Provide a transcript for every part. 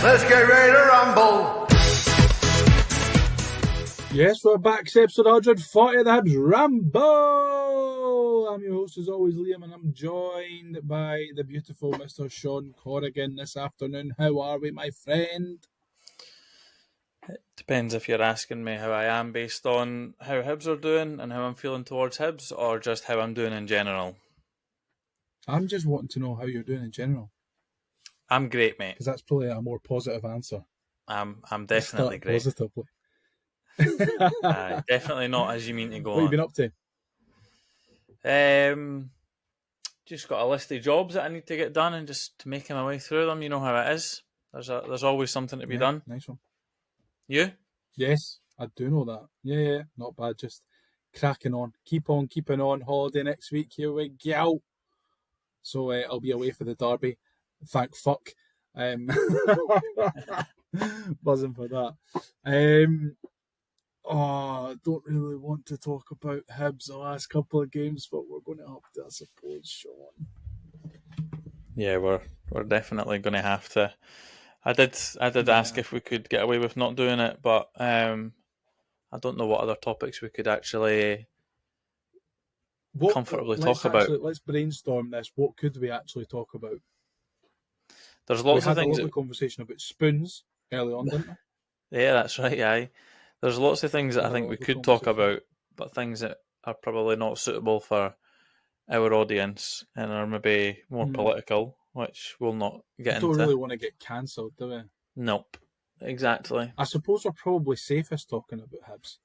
Let's get ready to rumble. Yes, we're back to episode 140 of the Hibs Ramble. I'm your host as always, Liam, and I'm joined by the beautiful Mr. Shaun Corrigan this afternoon. How are we, my friend? It depends if you're asking me how I am based on how Hibs are doing and how I'm feeling towards Hibs, or just how I'm doing in general. I'm just wanting to know how you're doing in general. I'm great, mate. Because that's probably a more positive answer. I'm definitely great. Positively. Definitely not as you mean to go on. What have you been up to? Just got a list of jobs that I need to get done and just making my way through them. You know how it is. There's always something to be done. Nice one. You? Yes, I do know that. Yeah, not bad. Just cracking on. Keep on keeping on. Holiday next week. Here we go. So I'll be away for the derby. Thank fuck. Buzzing for that. I don't really want to talk about Hibs the last couple of games, but we're going to have to, I suppose, Shaun. Yeah, we're definitely going to have to. I did ask if we could get away with not doing it, but I don't know what other topics we could actually comfortably talk about. Let's brainstorm this. What could we actually talk about? There's lots of things. We had a lovely conversation about spoons early on, didn't we? Yeah, that's right. Aye. There's lots of things that I think we could talk about, but things that are probably not suitable for our audience and are maybe more political, which we'll not get into. We don't really want to get cancelled, do we? Nope. Exactly. I suppose we're probably safest talking about Hibs.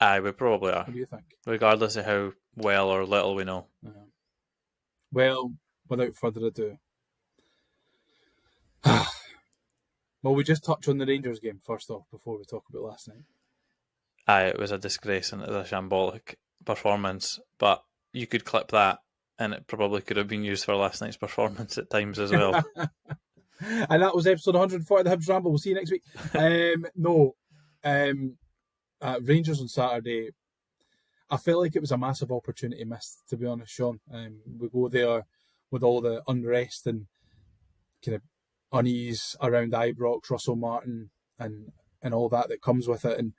Aye, we probably are. What do you think? Regardless of how well or little we know. Well, without further ado. Well, we just touch on the Rangers game first off before we talk about last night. Aye, it was a disgrace and it was a shambolic performance, but you could clip that and it probably could have been used for last night's performance at times as well. And that was episode 140 of the Hibs Ramble. We'll see you next week. Rangers on Saturday, I felt like it was a massive opportunity missed, to be honest, Shaun. We go there with all the unrest and kind of unease around Ibrox, Russell Martin, and all that comes with it. And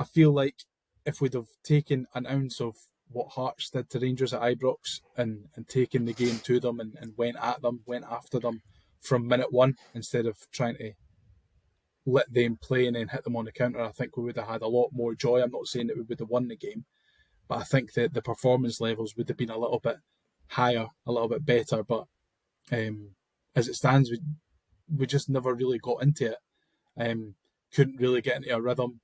I feel like if we'd have taken an ounce of what Hearts did to Rangers at Ibrox and taken the game to them and went after them from minute one, instead of trying to let them play and then hit them on the counter, I think we would have had a lot more joy. I'm not saying that we would have won the game, but I think that the performance levels would have been a little bit higher, a little bit better. But as it stands, we just never really got into it. Couldn't really get into a rhythm.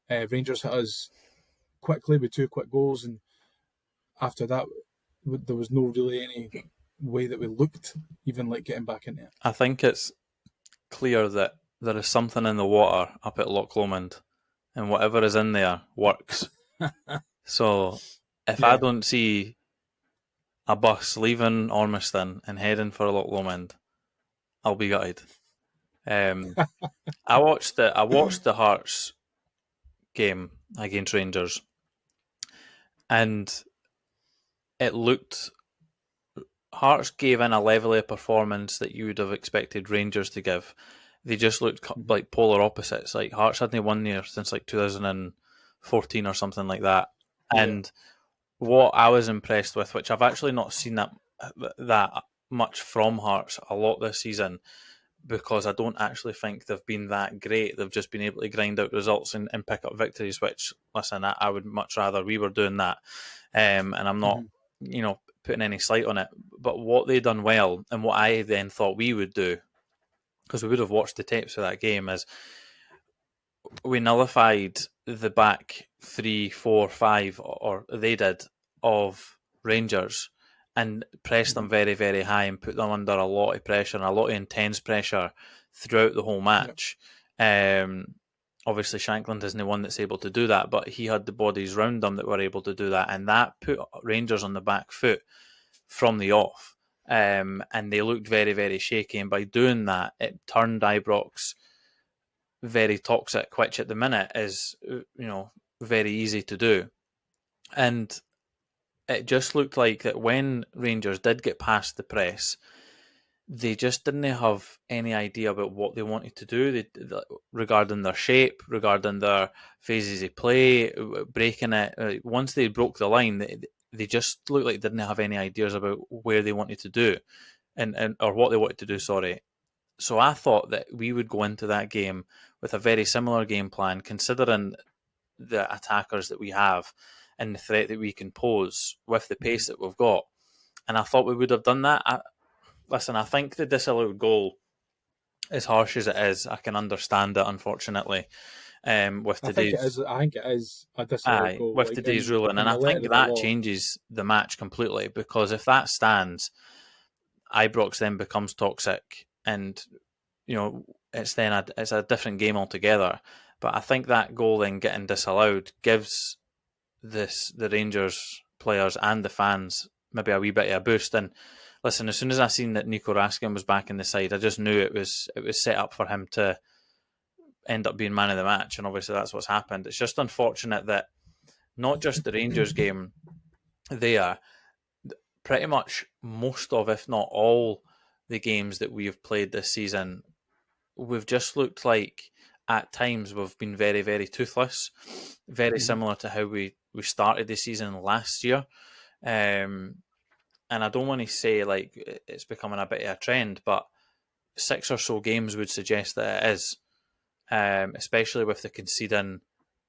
Rangers hit us quickly with 2 quick goals, and after that, there was no really any way that we looked even like getting back into it. I think it's clear that there is something in the water up at Loch Lomond, and whatever is in there works. So if I don't see a bus leaving Ormiston and heading for Loch Lomond, I'll be gutted. I watched the Hearts game against Rangers, and it looked. Hearts gave in a level of performance that you would have expected Rangers to give. They just looked like polar opposites. Like Hearts hadn't won there since like 2014 or something like that. Yeah. And what I was impressed with, which I've actually not seen that much from Hearts a lot this season, because I don't actually think they've been that great. They've just been able to grind out results and pick up victories, which, listen, I would much rather we were doing that. And I'm not, putting any slight on it. But what they done well, and what I then thought we would do, because we would have watched the tapes of that game, is we nullified the back 3, 4, 5, or they did, of Rangers, and pressed them very, very high and put them under a lot of pressure and a lot of intense pressure throughout the whole match. Yep. Obviously, Shankland isn't the one that's able to do that, but he had the bodies round them that were able to do that, and that put Rangers on the back foot from the off. And they looked very, very shaky, and by doing that, it turned Ibrox very toxic, which at the minute is, very easy to do. And it just looked like that when Rangers did get past the press, they just didn't have any idea about what they wanted to do regarding their shape, regarding their phases of play, breaking it. Once they broke the line, they just looked like they didn't have any ideas about where they wanted to do and or what they wanted to do, sorry. So I thought that we would go into that game with a very similar game plan, considering the attackers that we have and the threat that we can pose with the pace that we've got. And I thought we would have done that. Listen, I think the disallowed goal, as harsh as it is, I can understand it, unfortunately, with today's... I think it is a disallowed goal. With today's ruling. And I think that changes the match completely, because if that stands, Ibrox then becomes toxic, and it's a different game altogether. But I think that goal then getting disallowed gives the Rangers players and the fans maybe a wee bit of a boost. And listen, as soon as I seen that Nico Raskin was back in the side, I just knew it was set up for him to end up being man of the match, and obviously that's what's happened. It's just unfortunate that not just the Rangers game there, pretty much most of, if not all, the games that we have played this season, we've just looked like at times we've been very, very toothless, very similar to how we started the season last year. And I don't want to say like it's becoming a bit of a trend, but 6 or so games would suggest that it is, especially with the conceding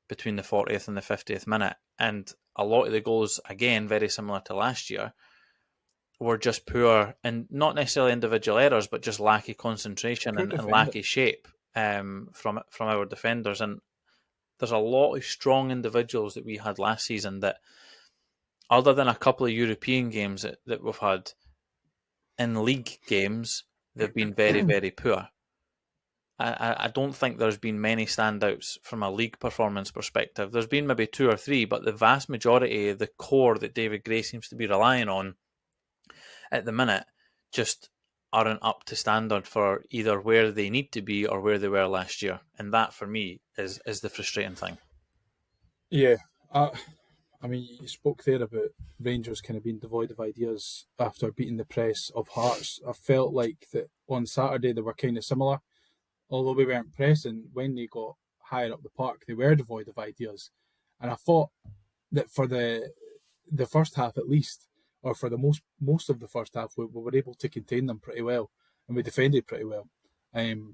between the 40th and the 50th minute. And a lot of the goals, again, very similar to last year, were just poor, and not necessarily individual errors, but just lack of concentration and lack of shape from our defenders. And there's a lot of strong individuals that we had last season that, other than a couple of European games that we've had, in league games, they've been very, very poor. I don't think there's been many standouts from a league performance perspective. There's been maybe 2 or 3, but the vast majority of the core that David Gray seems to be relying on at the minute just aren't up to standard for either where they need to be or where they were last year. And that, for me, is the frustrating thing. Yeah. I mean, you spoke there about Rangers kind of being devoid of ideas after beating the press of Hearts. I felt like that on Saturday they were kind of similar. Although we weren't pressing, when they got higher up the park, they were devoid of ideas. And I thought that for the first half at least, or for the most of the first half, we were able to contain them pretty well, and we defended pretty well.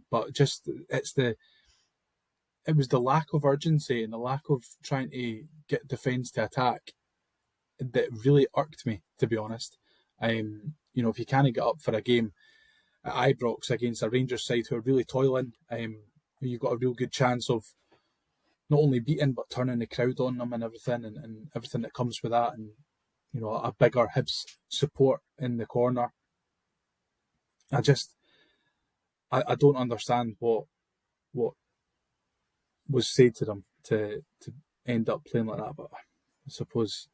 But just it was the lack of urgency and the lack of trying to get defence to attack that really irked me, to be honest. If you can't get up for a game at Ibrox against a Rangers side who are really toiling, you've got a real good chance of not only beating but turning the crowd on them and everything that comes with that, and a bigger Hibs support in the corner. I don't understand what was said to them to end up playing like that, but I suppose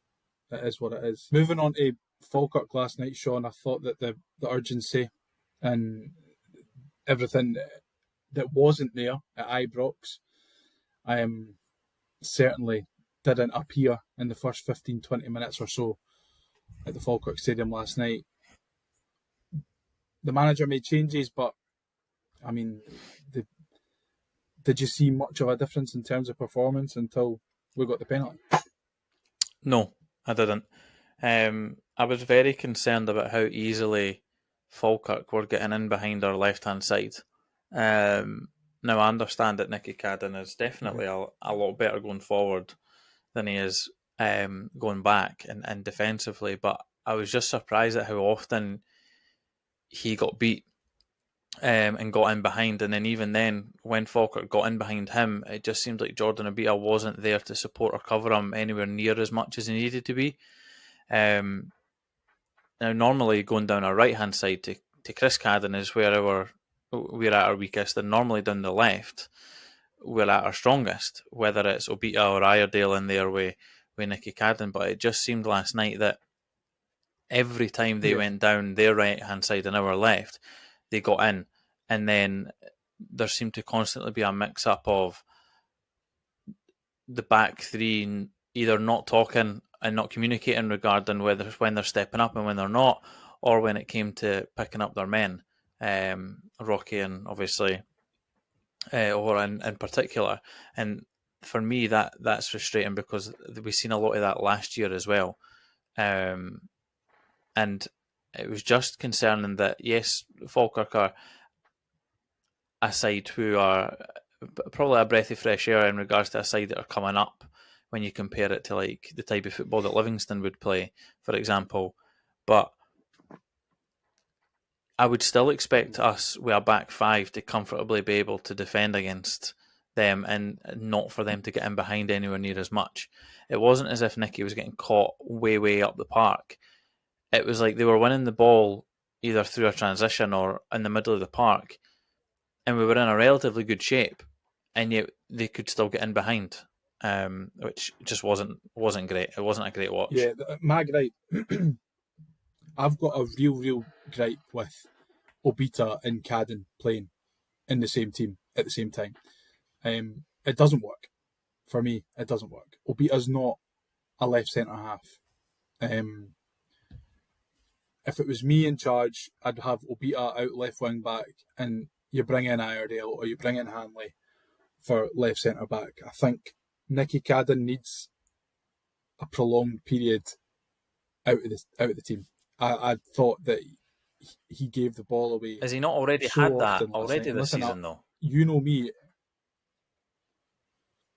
it is what it is. Moving on to Falkirk last night, Shaun, I thought that the urgency and everything that wasn't there at Ibrox certainly didn't appear in the first 15-20 minutes or so at the Falkirk Stadium last night. The manager made changes, but I mean, did you see much of a difference in terms of performance until we got the penalty? No, I didn't. I was very concerned about how easily Falkirk were getting in behind our left-hand side. Now, I understand that Nicky Cadden is definitely a lot better going forward than he is going back and defensively, but I was just surprised at how often he got beat and got in behind. And then even then, when Falkirk got in behind him, it just seemed like Jordan Abita wasn't there to support or cover him anywhere near as much as he needed to be. Now, normally going down our right-hand side to Chris Cadden is where we're at our weakest, and normally down the left we're at our strongest, whether it's Obita or Iredale in there with Nicky Cadden. But it just seemed last night that every time they went down their right-hand side and our left, they got in, and then there seemed to constantly be a mix-up of the back three either not talking and not communicating regarding when they're stepping up and when they're not, or when it came to picking up their men. Rocky and obviously or in particular. And for me, that's frustrating because we've seen a lot of that last year as well. And it was just concerning that, yes, Falkirk are a side who are probably a breath of fresh air in regards to a side that are coming up when you compare it to like the type of football that Livingston would play, for example. But I would still expect us with a back five to comfortably be able to defend against them and not for them to get in behind anywhere near as much. It wasn't as if Nicky was getting caught way up the park. It was like they were winning the ball either through a transition or in the middle of the park, and we were in a relatively good shape, and yet they could still get in behind, which just wasn't great. It wasn't a great watch. Yeah, my gripe. I've got a real gripe with Obita and Cadden playing in the same team at the same time. It doesn't work. For me, it doesn't work. Obita's not a left centre half. If it was me in charge, I'd have Obita out left wing back, and you bring in Iredale or you bring in Hanley for left centre back. I think Nicky Cadden needs a prolonged period out of the team. I thought that he gave the ball away. Has he not already so had that often last already night. this Listen season, up, though? You know me.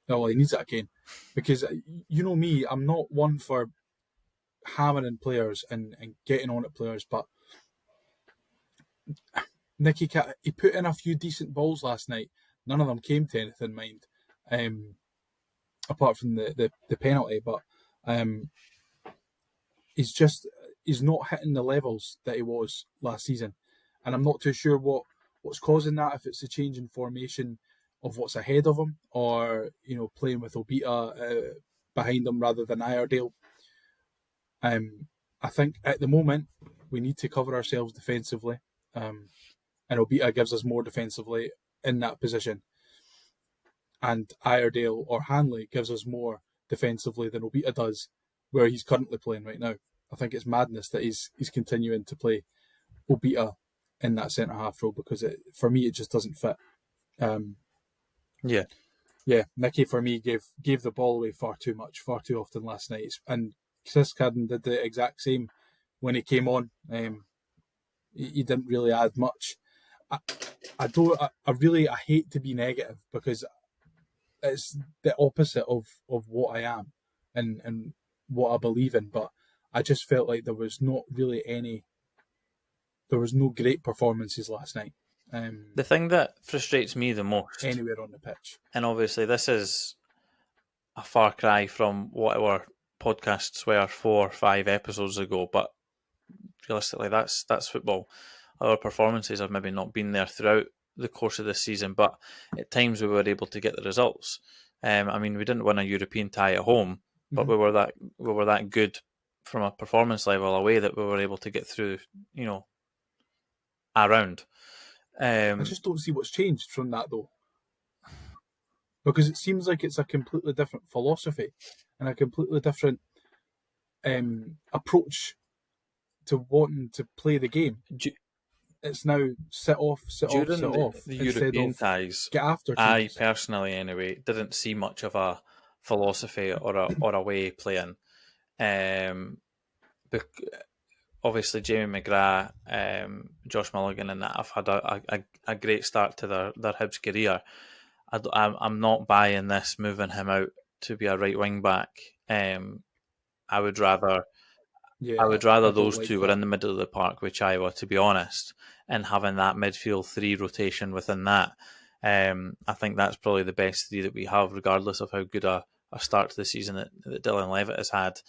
No, he needs it again. Because you know me, I'm not one for hammering players and getting on at players, but Nicky, he put in a few decent balls last night. None of them came to anything, mind, apart from the penalty. But he's not hitting the levels that he was last season, and I'm not too sure what's causing that. If it's a change in formation of what's ahead of him, or playing with Obita behind him rather than Iredale. I think at the moment we need to cover ourselves defensively, and Obita gives us more defensively in that position, and Iredale or Hanley gives us more defensively than Obita does where he's currently playing right now. I think it's madness that he's continuing to play Obita in that centre half role because for me it just doesn't fit. Yeah, Nicky for me gave the ball away far too much, far too often last night, and Chris Cadden did the exact same when he came on. He didn't really add much. I hate to be negative because it's the opposite of what I am and what I believe in, but I just felt like there was no great performances last night. The thing that frustrates me the most anywhere on the pitch, and obviously this is a far cry from what our podcasts were 4 or 5 episodes ago, but realistically that's football. Our performances have maybe not been there throughout the course of this season, but at times we were able to get the results. We didn't win a European tie at home, but we were that good from a performance level away that we were able to get through, around. I just don't see what's changed from that though, because it seems like it's a completely different philosophy and a completely different approach to wanting to play the game. It's now sit off. The European ties, get after teams. I personally, anyway, didn't see much of a philosophy or a way of playing. Obviously, Jamie McGrath, Josh Mulligan, and that have had a great start to their Hibs career. I'm not buying this moving him out to be a right wing back. I would rather those two were in the middle of the park with Chaiwa, to be honest, and having that midfield 3 rotation within that. I think that's probably the best 3 that we have, regardless of how good a start to the season that Dylan Levitt has had.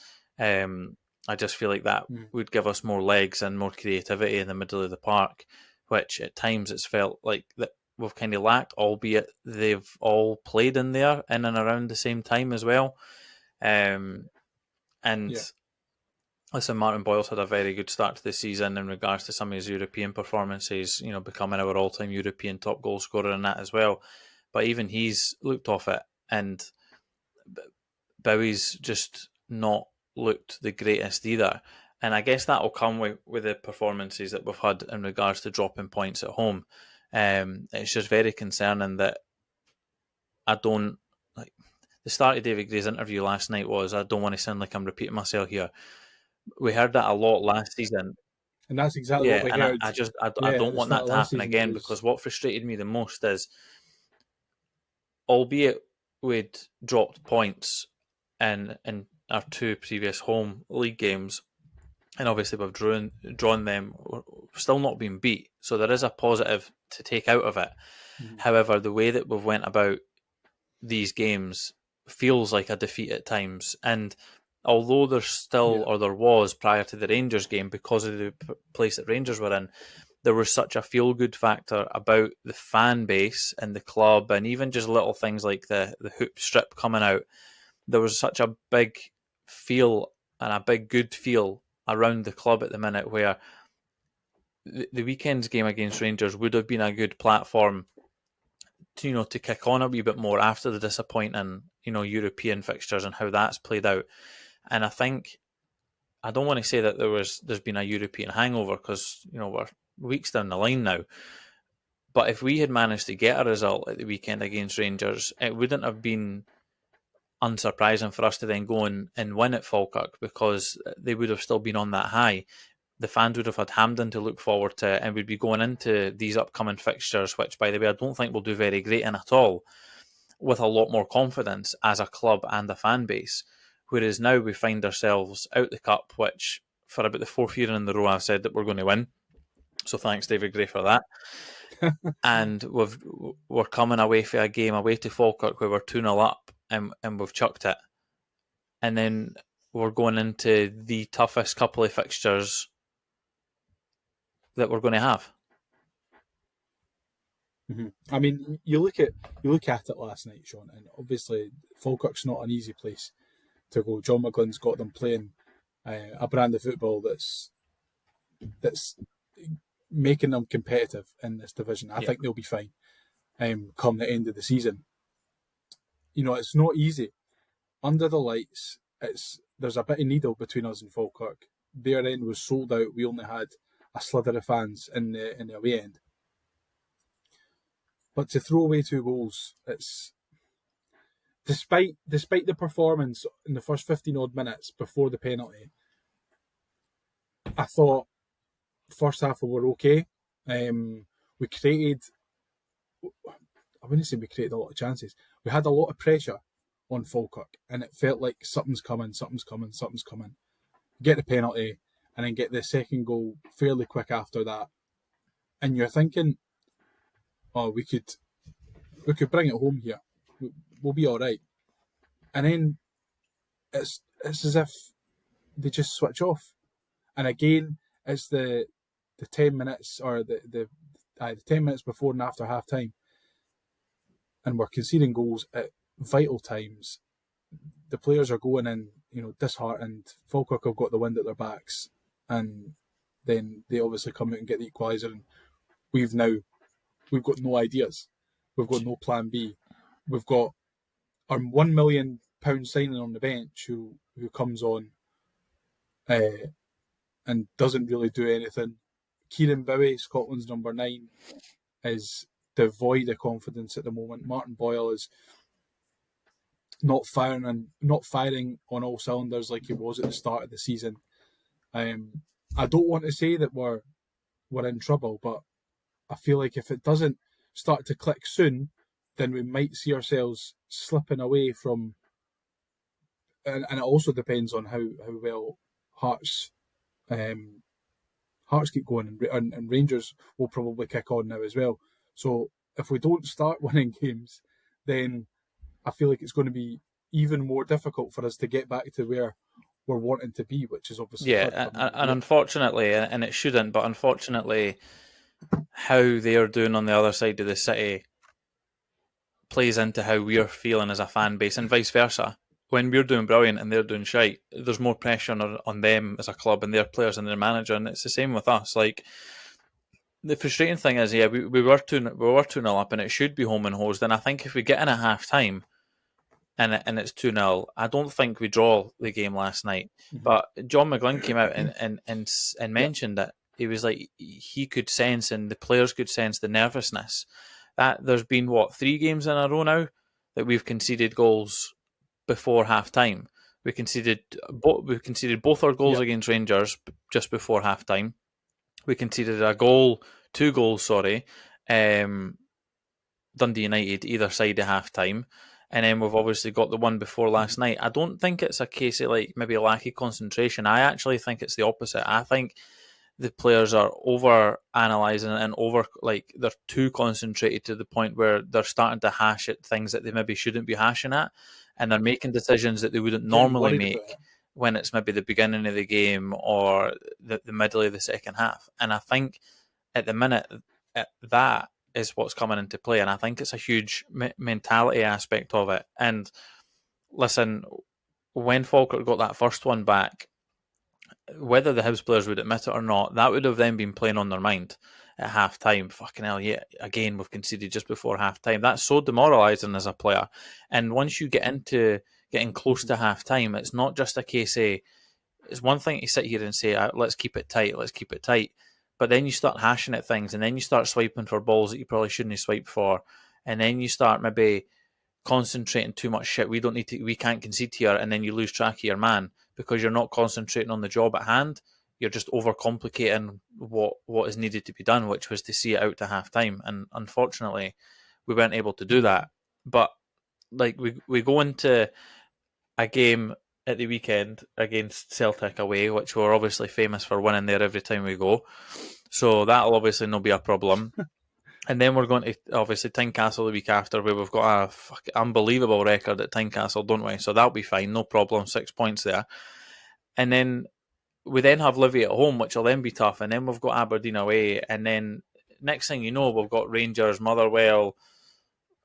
I just feel like that would give us more legs and more creativity in the middle of the park, which at times it's felt like that we've kind of lacked, albeit they've all played in there in and around the same time as well. Listen, Martin Boyle's had a very good start to the season in regards to some of his European performances, becoming our all-time European top goal scorer in that as well. But even he's looked off it, and Bowie's just not looked the greatest either. And I guess that will come with the performances that we've had in regards to dropping points at home. It's just very concerning that I don't like the start of David Gray's interview last night was, I don't want to sound like I'm repeating myself here. We heard that a lot last season. And that's exactly what Yeah, we and heard. I At don't the want start that of to last happen season, again, because what frustrated me the most is, albeit we'd dropped points in our 2 previous home league games, and obviously we've drawn them, we're still not being beat. So there is a positive to take out of it. Mhm. However, the way that we've went about these games feels like a defeat at times. And although there's still, or there was prior to the Rangers game, because of the place that Rangers were in, there was such a feel-good factor about the fan base and the club, and even just little things like the hoop strip coming out. There was such a big feel and a big good feel around the club at the minute, where the weekend's game against Rangers would have been a good platform to to kick on a wee bit more after the disappointing European fixtures and how that's played out. And I think, I don't want to say that there's been a European hangover, because we're weeks down the line now. But if we had managed to get a result at the weekend against Rangers, it wouldn't have been unsurprising for us to then go and win at Falkirk, because they would have still been on that high. The fans would have had Hampden to look forward to, and we'd be going into these upcoming fixtures, which, by the way, I don't think we'll do very great in at all, with a lot more confidence as a club and a fan base. Whereas now we find ourselves out the cup, which for about the 4th year in a row I've said that we're going to win. So thanks, David Gray, for that. And we're coming away for a game away to Falkirk where we're 2-0 up, and we've chucked it. And then we're going into the toughest couple of fixtures that we're going to have. Mm-hmm. I mean, you look at it last night, Shaun, and obviously Falkirk's not an easy place to go. John McGlynn's got them playing a brand of football that's making them competitive in this division. I think they'll be fine come the end of the season. It's not easy. Under the lights, there's a bit of needle between us and Falkirk. Their end was sold out. We only had a slither of fans in the away end. But to throw away 2 goals, it's despite the performance in the first 15 odd minutes before the penalty, I thought first half we were okay. We created, I wouldn't say we created a lot of chances. We had a lot of pressure on Falkirk, and it felt like something's coming. Get the penalty, and then get the second goal fairly quick after that. And you're thinking, oh, we could bring it home here. We'll be all right. And then it's as if they just switch off. And again, it's the 10 minutes or the 10 minutes before and after half time, and we're conceding goals at vital times. The players are going in, disheartened. Falkirk have got the wind at their backs, and then they obviously come out and get the equaliser. And we've got no ideas. We've got no plan B. We've got our £1 million signing on the bench who comes on and doesn't really do anything. Kieran Bowie, Scotland's number 9, is devoid of confidence at the moment. Martin Boyle is not firing on all cylinders like he was at the start of the season. I don't want to say that we're in trouble, but I feel like if it doesn't start to click soon, then we might see ourselves slipping away from. And it also depends on how well Hearts keep going, and Rangers will probably kick on now as well. So if we don't start winning games, then I feel like it's going to be even more difficult for us to get back to where we're wanting to be, which is obviously and unfortunately, and it shouldn't, but unfortunately, how they're doing on the other side of the city plays into how we're feeling as a fan base, and vice versa. When we're doing brilliant and they're doing shite, there's more pressure on them as a club and their players and their manager, and it's the same with us. Like, the frustrating thing is, we were 2-0 up, and it should be home and hosed. And I think if we get in at half time, and it's 2-0. I don't think we draw the game last night. But John McGlynn came out and mentioned that he was like, he could sense and the players could sense the nervousness. That there's been 3 games in a row now that we've conceded goals before half time. We conceded both our goals against Rangers just before half time. We conceded 2 goals, Dundee United either side of half time. And then we've obviously got the one before last night. I don't think it's a case of like maybe lack of concentration. I actually think it's the opposite. I think the players are over analysing and they're too concentrated to the point where they're starting to hash at things that they maybe shouldn't be hashing at, and they're making decisions that they wouldn't normally make when it's maybe the beginning of the game or the middle of the second half. And I think at the minute that is what's coming into play, and I think it's a huge mentality aspect of it. And listen, when Falkirk got that first one back, whether the Hibs players would admit it or not, that would have then been playing on their mind at half time. Fucking hell, yeah, again, we've conceded just before half time. That's so demoralising as a player. And once you get into getting close to half time, it's not just a case of, it's one thing to sit here and say, let's keep it tight. But then you start hashing at things, and then you start swiping for balls that you probably shouldn't have swiped for. And then you start maybe concentrating too much shit. We can't concede here, and then you lose track of your man because you're not concentrating on the job at hand. You're just overcomplicating what is needed to be done, which was to see it out to half time. And unfortunately, we weren't able to do that. But like we go into a game at the weekend against Celtic away, which we're obviously famous for winning there every time we go. So that'll obviously not be a problem. And then we're going to, obviously, Tynecastle the week after, where we've got a unbelievable record at Tynecastle, don't we? So that'll be fine, no problem, 6 points there. And then we then have Livy at home, which will then be tough. And then we've got Aberdeen away. And then next thing you know, we've got Rangers, Motherwell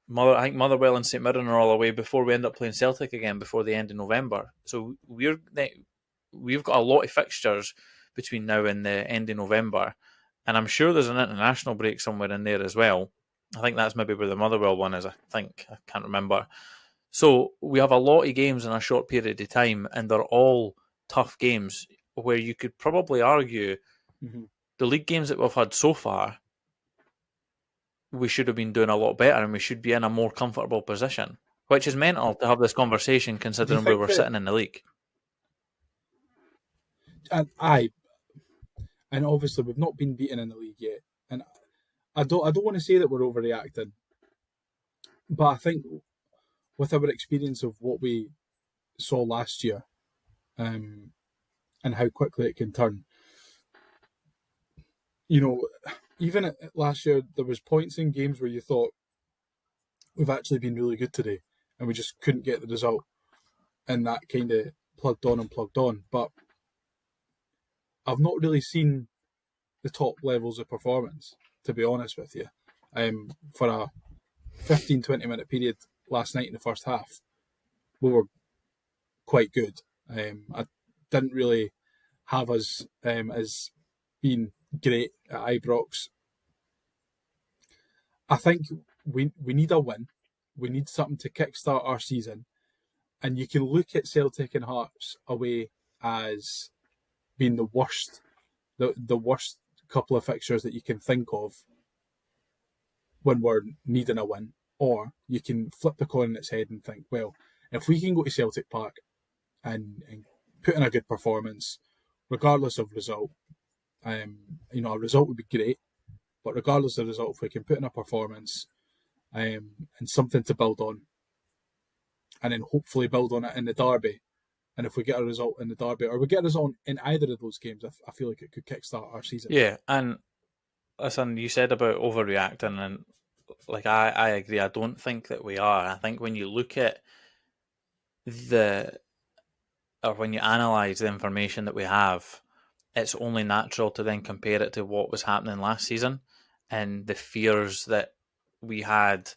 and St Mirren are all away before we end up playing Celtic again before the end of November. So we've got a lot of fixtures between now and the end of November. And I'm sure there's an international break somewhere in there as well. I think that's maybe where the Motherwell one is, I can't remember. So we have a lot of games in a short period of time, and they're all tough games where you could probably argue the league games that we've had so far, we should have been doing a lot better and we should be in a more comfortable position, which is mental to have this conversation considering where we're sitting in the league. And obviously we've not been beaten in the league yet, and I don't want to say that we're overreacting, but I think with our experience of what we saw last year, and how quickly it can turn, even last year there was points in games where you thought we've actually been really good today, and we just couldn't get the result, and that kind of plugged on. But I've not really seen the top levels of performance, to be honest with you. For a 15-20 minute period last night in the first half, we were quite good. I didn't really have us as being great at Ibrox. I think we need a win. We need something to kickstart our season. And you can look at Celtic and Hearts away as being the worst couple of fixtures that you can think of when we're needing a win. Or you can flip the coin on its head and think, well, if we can go to Celtic Park and put in a good performance, regardless of result, a result would be great, but regardless of the result, if we can put in a performance and something to build on, and then hopefully build on it in the derby, and if we get a result in the derby, or we get a result in either of those games, I feel like it could kickstart our season. Yeah, and listen, you said about overreacting, and like I agree. I don't think that we are. I think when you look at when you analyse the information that we have, it's only natural to then compare it to what was happening last season and the fears that we had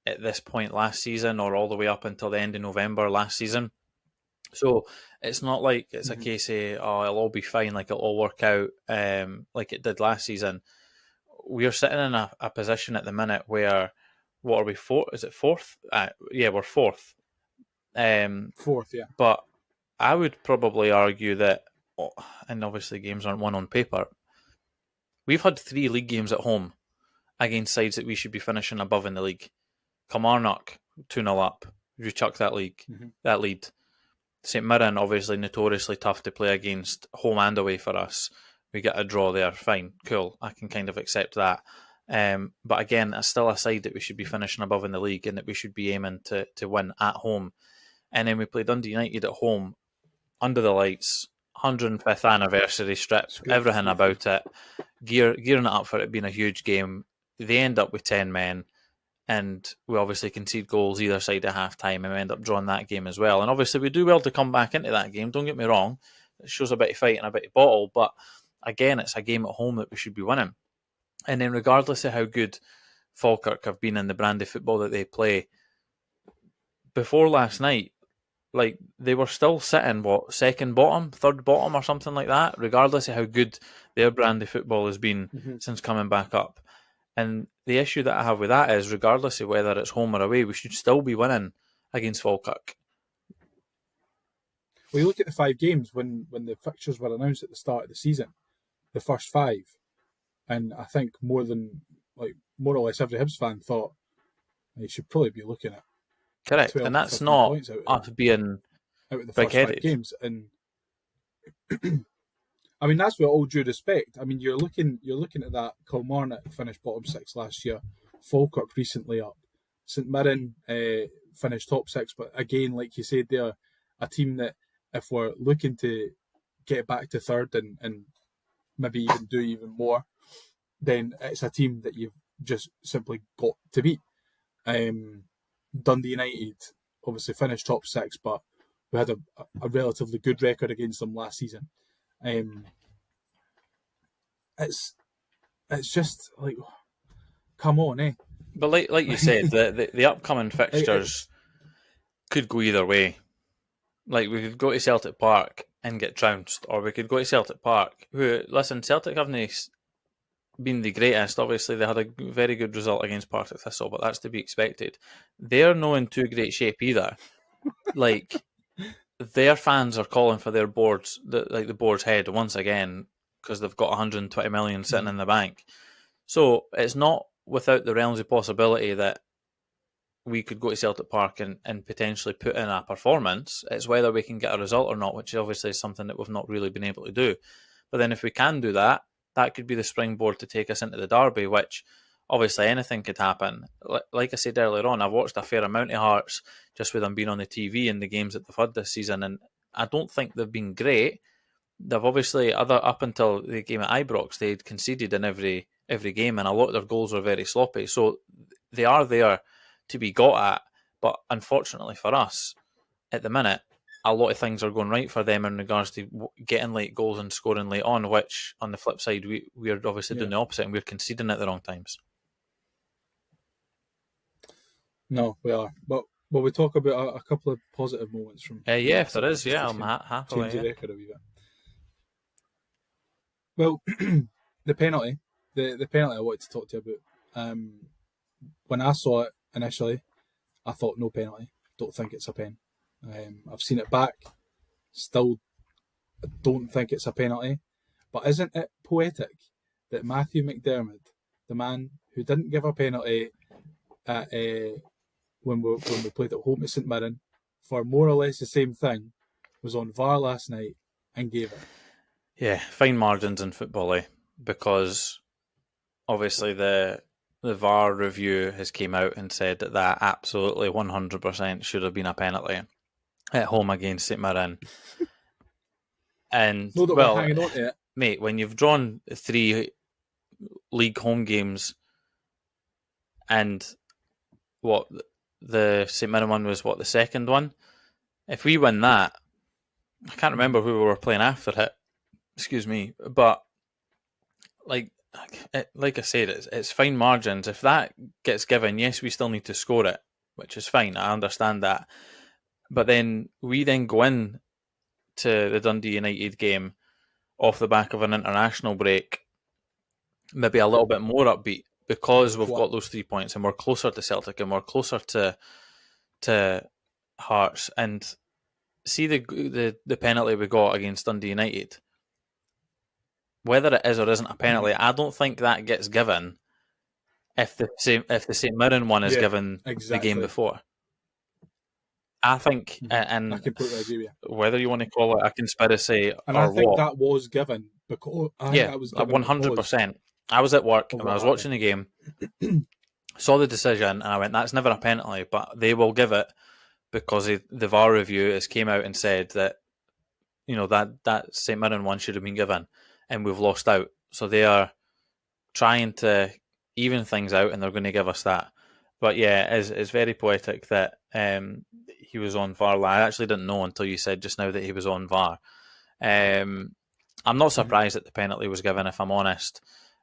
at this point last season, or all the way up until the end of November last season. So it's not like it's a case of, it'll all be fine, like it'll all work out like it did last season. We're sitting in a position at the minute where, what are we, fourth? Is it fourth? Yeah, we're fourth. Fourth, yeah. But I would probably argue that, and obviously games aren't won on paper, we've had 3 league games at home against sides that we should be finishing above in the league. Kilmarnock, 2-0 up. We chuck that league, that lead. St Mirren, obviously notoriously tough to play against, home and away for us. We get a draw there, fine, cool. I can kind of accept that. But again, it's still a side that we should be finishing above in the league and that we should be aiming to win at home. And then we play Dundee United at home, under the lights, 105th anniversary strip, everything about it, gearing it up for it being a huge game. They end up with 10 men, and we obviously concede goals either side at half-time, and we end up drawing that game as well. And obviously we do well to come back into that game, don't get me wrong. It shows a bit of fight and a bit of bottle, but again, it's a game at home that we should be winning. And then regardless of how good Falkirk have been in the brand of football that they play, before last night, like, they were still sitting, second bottom, third bottom or something like that, regardless of how good their brand of football has been since coming back up. And the issue that I have with that is, regardless of whether it's home or away, we should still be winning against Falkirk. Well, you look at the 5 games when the fixtures were announced at the start of the season, the first 5, and I think more or less every Hibs fan thought you should probably be looking at. Correct, and that's not us being out of the first 5 games. And I mean, that's with all due respect. I mean, you're looking at that. Kilmarnock finished bottom 6 last year. Falkirk recently up. St Mirren finished top 6, but again, like you said, they're a team that, if we're looking to get back to third and maybe even do even more, then it's a team that you've just simply got to beat. Dundee United obviously finished top 6, but we had a relatively good record against them last season. It's just like, come on, eh? But like you said, the upcoming fixtures could go either way. Like, we could go to Celtic Park and get trounced, or we could go to Celtic Park, who, listen, Celtic haven't been the greatest. Obviously, they had a very good result against Partick Thistle, but that's to be expected. They're not in too great shape either. Like, their fans are calling for their boards, the board's head once again, because they've got 120 million sitting in the bank. So it's not without the realms of possibility that we could go to Celtic Park and potentially put in a performance. It's whether we can get a result or not, which obviously is something that we've not really been able to do. But then if we can do that, that could be the springboard to take us into the derby, which obviously anything could happen. Like I said earlier on, I've watched a fair amount of Hearts just with them being on the TV in the games that they've had this season, and I don't think they've been great. They've obviously, up until the game at Ibrox, they'd conceded in every game, and a lot of their goals were very sloppy. So they are there to be got at, but unfortunately for us, at the minute, a lot of things are going right for them in regards to getting late goals and scoring late on, which on the flip side, we're obviously doing the opposite, and we're conceding at the wrong times. No, we are. But we talk about a couple of positive moments from. Yeah, if there is, I'm happily. Change the record a wee bit. Well, the penalty, the penalty I wanted to talk to you about. When I saw it initially, I thought no penalty. Don't think it's a pen. I've seen it back. Still, don't think it's a penalty. But isn't it poetic that Matthew McDermott, the man who didn't give a penalty at when we played at home at St Mirren, for more or less the same thing, was on VAR last night and gave it? Yeah, fine margins in football, because obviously the VAR review has came out and said that absolutely 100% should have been a penalty at home against St Mirren. And we're hanging on to it, mate, when you've drawn 3 league home games, and the St Mirren one was the second one. If we win that, I can't remember who we were playing after it. Excuse me, but like I said, it's fine margins. If that gets given, yes, we still need to score it, which is fine. I understand that, but then we go in to the Dundee United game off the back of an international break, maybe a little bit more upbeat, because we've got those 3 points and we're closer to Celtic and we're closer to Hearts and see the penalty we got against Dundee United. Whether it is or isn't a penalty, I don't think that gets given if the St Mirren one is given the game before. I think, and I completely agree with you. Whether you want to call it a conspiracy and or I think what, that was given because that was given 100%. I was at work and I was watching the game, saw the decision, and I went, "That's never a penalty," but they will give it because the VAR review has came out and said that that St Mirren one should have been given, and we've lost out. So they are trying to even things out, and they're going to give us that. But yeah, it's very poetic that he was on VAR. I actually didn't know until you said just now that he was on VAR. I'm not surprised that the penalty was given, if I'm honest.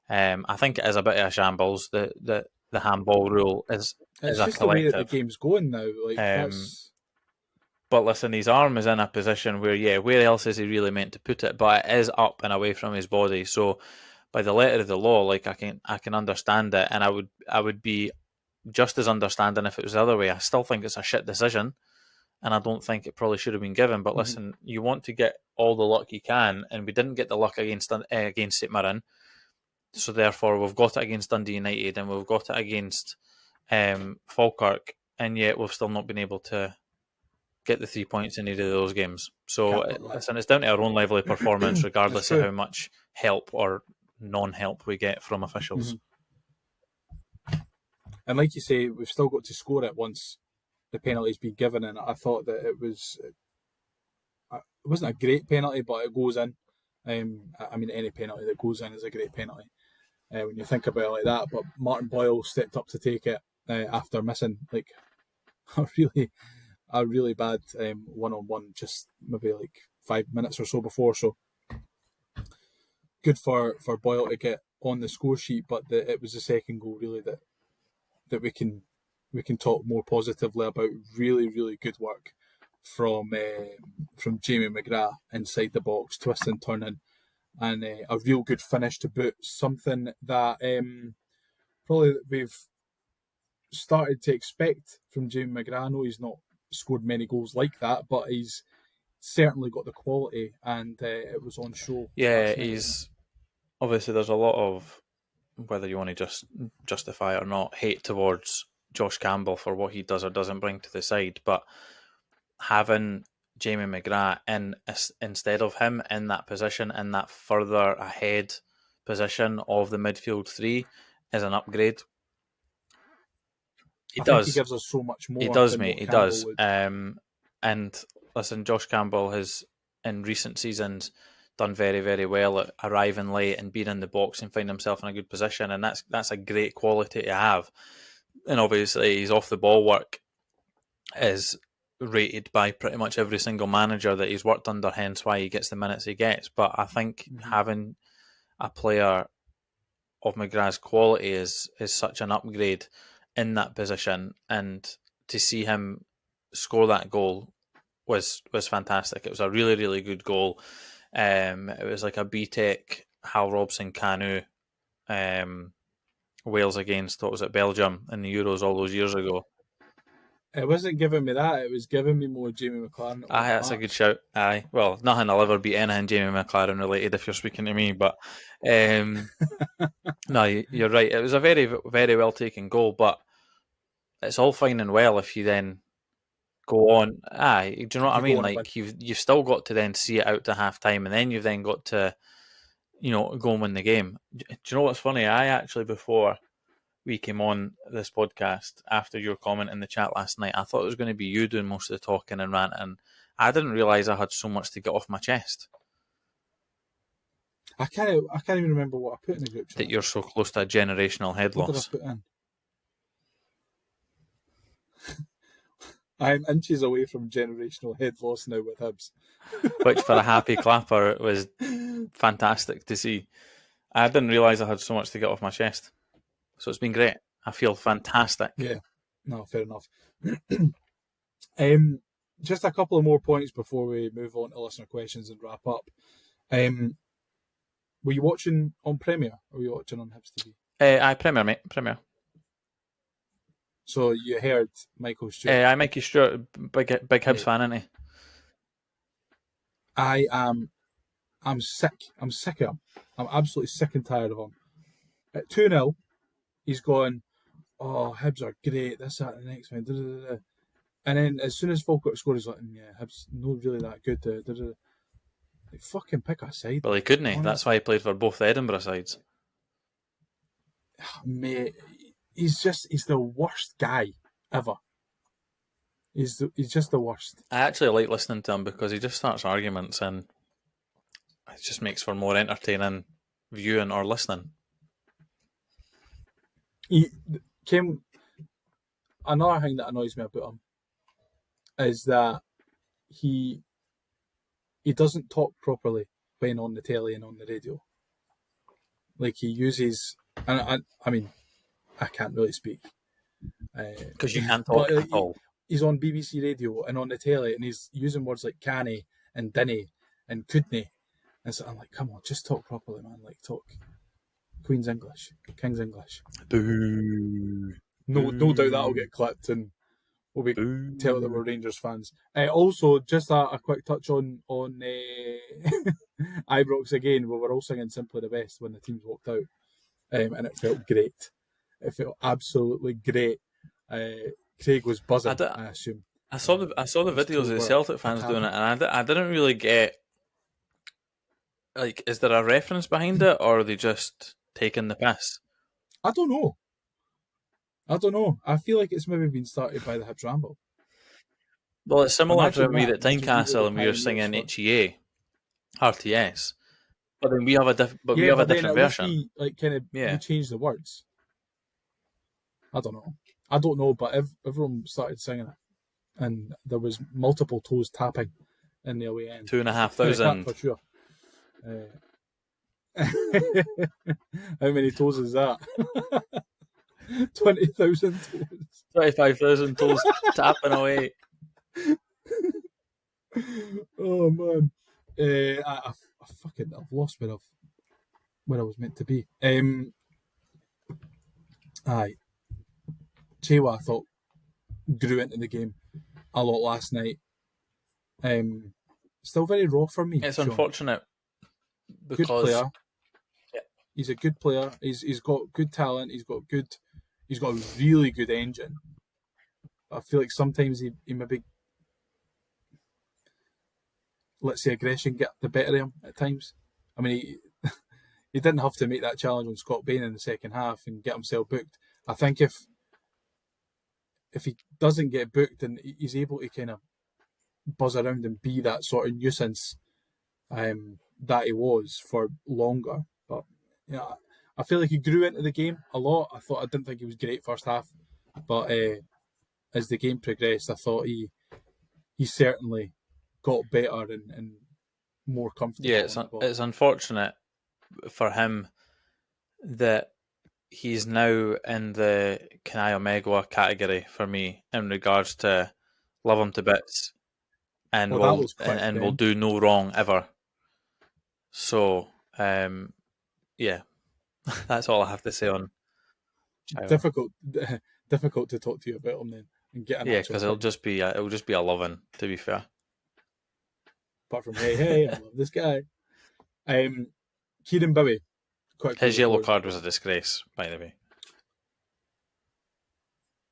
I think it is a bit of a shambles. The handball rule is it's a just collective. The way that the game's going now. That's... But listen, his arm is in a position where, where else is he really meant to put it? But it is up and away from his body. So by the letter of the law, I can understand it, and I would be just as understanding if it was the other way. I still think it's a shit decision, and I don't think it probably should have been given. But listen, you want to get all the luck you can, and we didn't get the luck against St Mirren, so therefore we've got it against Dundee United, and we've got it against Falkirk, and yet we've still not been able to get the 3 points in either of those games. So listen, it's down to our own level of performance, regardless of how much help or non-help we get from officials. And like you say, we've still got to score it once the penalty's been given, and I thought that it wasn't a great penalty, but it goes in. I mean, any penalty that goes in is a great penalty when you think about it like that. But Martin Boyle stepped up to take it after missing a really bad one-on-one just maybe 5 minutes or so before. So good for Boyle to get on the score sheet, but it was the second goal really that we can talk more positively about. Really, really good work from Jamie McGrath inside the box, twisting, turning, and a real good finish to boot. Something that probably we've started to expect from Jamie McGrath. I know he's not scored many goals like that, but he's certainly got the quality, and it was on show. Yeah, he's obviously there's a lot of, whether you want to just justify it or not, hate towards Josh Campbell for what he does or doesn't bring to the side, but having Jamie McGrath instead of him in that position, in that further ahead position of the midfield three, is an upgrade. I think he gives us so much more. He does, mate. He does. And listen, Josh Campbell has in recent seasons done very, very well at arriving late and being in the box and finding himself in a good position, and that's a great quality to have. And obviously, his off the ball work is rated by pretty much every single manager that he's worked under, hence why he gets the minutes he gets. But I think having a player of McGrath's quality is such an upgrade in that position, and to see him score that goal was fantastic. It was a really, really good goal. It was like a BTEC Hal Robson Canu Wales against, what was it, Belgium in the Euros all those years ago. It wasn't giving me that. It was giving me more Jamie McLaren. Aye, that's a good shout. Aye, well, nothing will ever beat anything Jamie McLaren related if you're speaking to me, but no, you're right. It was a very, very well taken goal, but it's all fine and well if you then go on. Aye, do you know what I mean? Like you've still got to then see it out to half time, and then you've then got to, go and win the game. Do you know what's funny? I actually, before we came on this podcast, after your comment in the chat last night, I thought it was going to be you doing most of the talking and ranting. I didn't realise I had so much to get off my chest. I can't even remember what I put in the group chat. That you're so close to a generational head loss. What did I put in? I'm inches away from generational head loss now with Hibs. Which, for a happy clapper, it was fantastic to see. I didn't realise I had so much to get off my chest. So it's been great. I feel fantastic. Yeah, no, fair enough. Just a couple of more points before we move on to listener questions and wrap up. Were you watching on Premier or were you watching on Hibs TV? Premier, mate. Premier. So you heard Michael Stewart. I'm Mikey Stewart, big Hibs fan, isn't he? I'm sick. I'm sick of him. I'm absolutely sick and tired of him. At 2-0, he's going, oh, Hibs are great, this, that, and the next one. Da, da, da, da. And then as soon as Falkirk scored, he's like, yeah, Hibs not really that good. Da, da, da. Like, fucking pick a side. Well, he couldn't. Honestly. That's why he played for both the Edinburgh sides. Mate, he's the worst guy ever. He's just the worst. I actually like listening to him because he just starts arguments and it just makes for more entertaining viewing or listening. Another thing that annoys me about him is that he doesn't talk properly when on the telly and on the radio. Like he uses, and I mean, I can't really speak because you can't talk at all. He's on BBC Radio and on the telly, and he's using words like canny and dinny and couldn't. And so I'm like, come on, just talk properly, man. Like talk Queen's English, King's English. Boo. No doubt that'll get clipped and we'll be tell that we're Rangers fans. Also, just a quick touch on Ibrox again, where we're all singing "Simply the Best" when the teams walked out, and it felt great. It felt absolutely great. Craig was buzzing. I assume. I saw the videos of the Celtic fans doing it, and I didn't really get. Like, is there a reference behind it, or are they just taking the piss? I don't know. I feel like it's maybe been started by the Hibs Ramble. Well, it's similar to me at Tynecastle, and we were singing HEA, RTS. But then we have a different version. Like, kind of, we change the words. I don't know, but everyone started singing it, and there was multiple toes tapping in the away end. 2,500 for sure. How many toes is that? 20,000 toes. 25,000 toes tapping away. Oh man, I've lost where I was meant to be. Chewa, I thought, grew into the game a lot last night. Still very raw for me. It's Shaun. Unfortunate because good player. Yeah. He's a good player. He's got good talent. He's got a really good engine. I feel like sometimes he maybe lets the aggression get the better of him at times. I mean, he didn't have to make that challenge on Scott Bain in the second half and get himself booked. I think if he doesn't get booked and he's able to kind of buzz around and be that sort of nuisance that he was for longer. But yeah, I feel like he grew into the game a lot. I didn't think he was great first half, but as the game progressed, I thought he certainly got better and more comfortable. Yeah, it's unfortunate for him that he's now in the Kanai Omegwa category for me in regards to love him to bits and will do no wrong ever. So, yeah, that's all I have to say on Difficult to talk to you about him then and get an because it'll just be a loving, to be fair. Apart from hey, I love this guy. Kieran Bowie. His yellow card was a disgrace, by the way.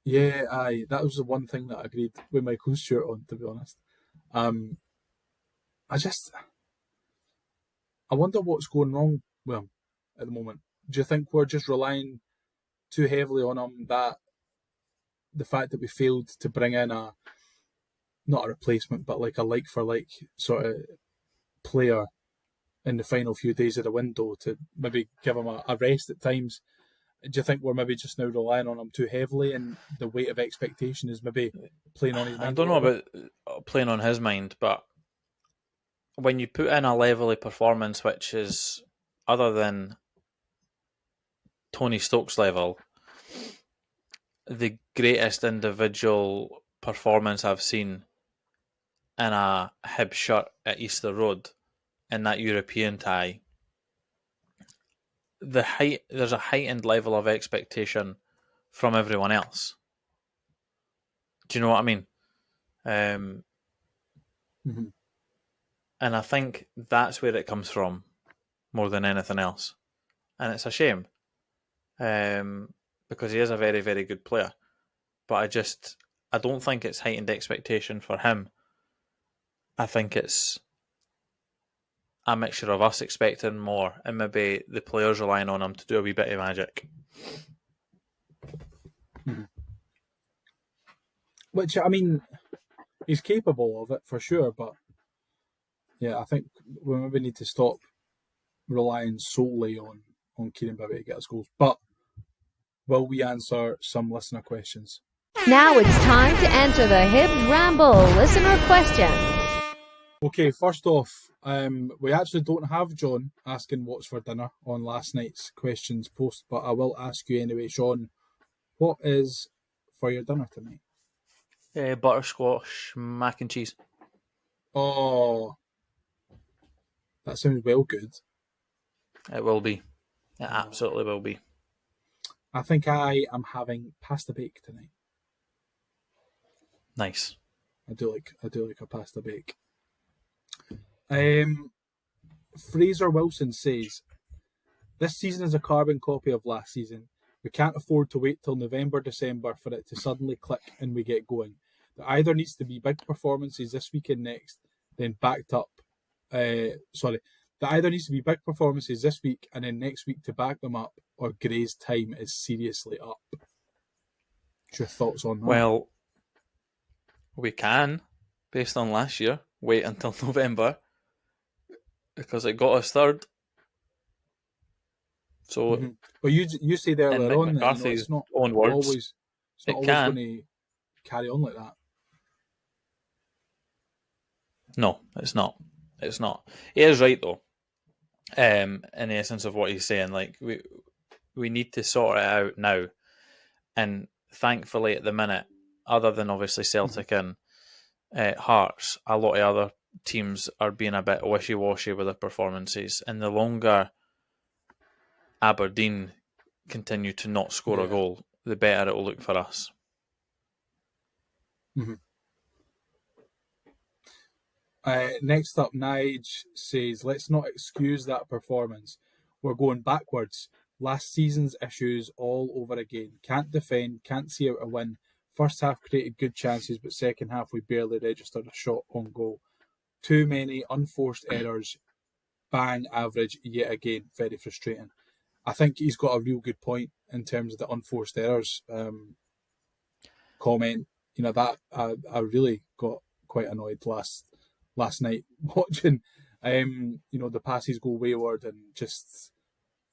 Yeah, that was the one thing that I agreed with Michael Stewart on, to be honest. I wonder what's going wrong with him at the moment. Do you think we're just relying too heavily on him, that the fact that we failed to bring in not a replacement, but like a like-for-like sort of player in the final few days of the window to maybe give him a rest at times? Do you think we're maybe just now relying on him too heavily and the weight of expectation is maybe playing on his mind? I don't know about playing on his mind, but when you put in a level of performance which is other than Tony Stokes level, the greatest individual performance I've seen in a Hib shirt at Easter Road in that European tie, there's a heightened level of expectation from everyone else. Do you know what I mean? Um, Mm-hmm. and I think that's where it comes from more than anything else. And it's a shame because he is a very, very good player. But I don't think it's heightened expectation for him. I think it's a mixture of us expecting more and maybe the players relying on him to do a wee bit of magic. Mm-hmm. Which, I mean, he's capable of it for sure, but yeah, I think we maybe need to stop relying solely on Kieran Bibby to get us goals. But will we answer some listener questions? Now it's time to answer the Hibs Ramble listener questions. Okay, first off, we actually don't have John asking what's for dinner on last night's questions post, but I will ask you anyway, Shaun, what is for your dinner tonight? Buttersquash, mac and cheese. Oh, that sounds well good. It will be. It absolutely will be. I think I am having pasta bake tonight. Nice. I do like a pasta bake. Fraser Wilson says, this season is a carbon copy of last season. We can't afford to wait till November, December for it to suddenly click and we get going. There either needs to be big performances this week and next, then backed up. There either needs to be big performances this week and then next week to back them up, or Gray's time is seriously up. What's your thoughts on that? Well, we can, based on last year, wait until November because it got us third. So, But you said earlier on that it's not always going to carry on like that. No, it's not. It's not. He is right though. In the essence of what he's saying, like we need to sort it out now, and thankfully at the minute, other than obviously Celtic and Hearts, a lot of other teams are being a bit wishy-washy with their performances, and the longer Aberdeen continue to not score a goal, the better it will look for us. Mm-hmm. Next up, Nige says, let's not excuse that performance. We're going backwards. Last season's issues all over again. Can't defend, can't see out a win. First half created good chances, but second half we barely registered a shot on goal. Too many unforced errors. Bang average yet again. Very frustrating. I think he's got a real good point in terms of the unforced errors comment. You know, that I really got quite annoyed last night watching the passes go wayward and just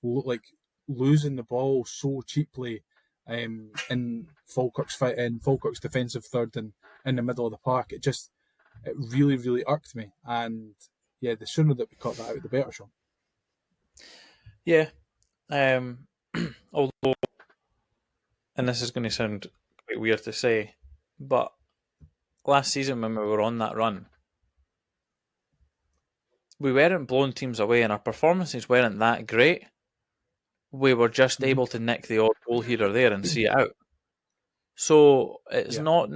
look like losing the ball so cheaply in Falkirk's defensive third and in the middle of the park. It really, really irked me. And yeah, the sooner that we cut that out, the better, Shaun. Yeah. Although, and this is going to sound quite weird to say, but last season when we were on that run, we weren't blowing teams away and our performances weren't that great. We were just able to nick the odd goal here or there and see it out. So it's not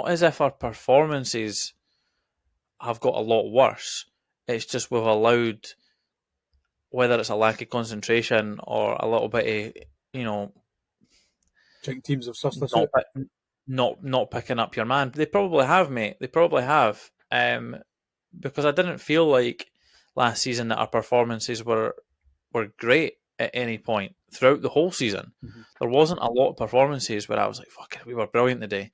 as if our performances have got a lot worse. It's just we've allowed, whether it's a lack of concentration or a little bit of, think teams have sussed us out. Not picking up your man. They probably have, mate. They probably have. Because I didn't feel like last season that our performances were great at any point throughout the whole season. Mm-hmm. There wasn't a lot of performances where I was like, "Fuck it, we were brilliant today."